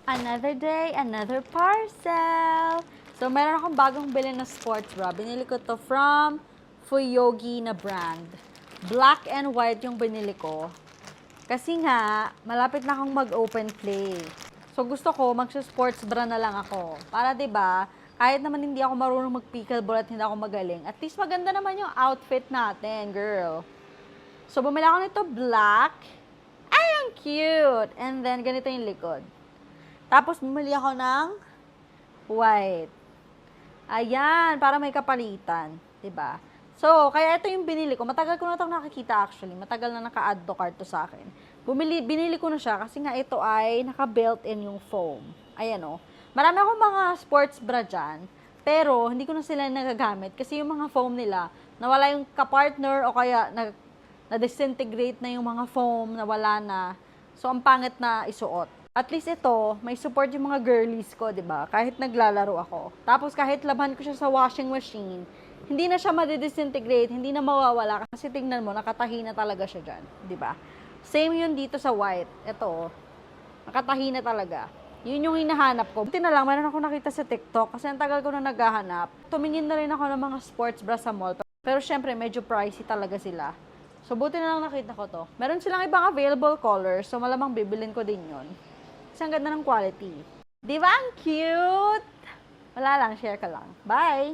Another day, another parcel. So, meron akong bagong bilhin na sports bra. Binili ko to from Fuyogi na brand. Black and white yung binili ko. Kasi nga, malapit na akong mag-open play. So, gusto ko, magsa-sports bra na lang ako. Para, 'di ba, kahit naman hindi ako marunong mag-pickleball at hindi ako magaling, at least maganda naman yung outfit natin, girl. So, bumili ako nito black. Ay, ang cute! And then, ganito yung likod. Tapos, bumili ako ng white. Ayan, para may kapalitan. 'Di ba? So, kaya ito yung binili ko. Matagal ko na itong nakikita actually. Matagal na naka-add to cart to sa akin. Binili ko na siya kasi nga ito ay naka-built-in yung foam. Ayan o. Marami akong mga sports bra dyan. Pero, hindi ko na sila nagagamit kasi yung mga foam nila, nawala yung kapartner o kaya na-disintegrate na yung mga foam, nawala na. So, ang pangit na isuot. At least ito, may support yung mga girlies ko, 'di ba? Kahit naglalaro ako. Tapos kahit laban ko siya sa washing machine, hindi na siya madidisintegrate, hindi na mawawala kasi tingnan mo, nakatahi na talaga siya diyan, 'di ba? Same yun dito sa white. Ito, nakatahi na talaga. Yun yung hinahanap ko. Buti na lang, meron ako nakita sa TikTok kasi ang tagal ko na naghahanap. Tumingin na rin ako ng mga sports bra sa mall. Pero syempre, medyo pricey talaga sila. So, buti na lang nakita ko to. Meron silang ibang available colors, so malamang bibilin ko din yun. Kasi ang ganda ng quality. Di ba ang cute? Wala lang, share ka lang. Bye!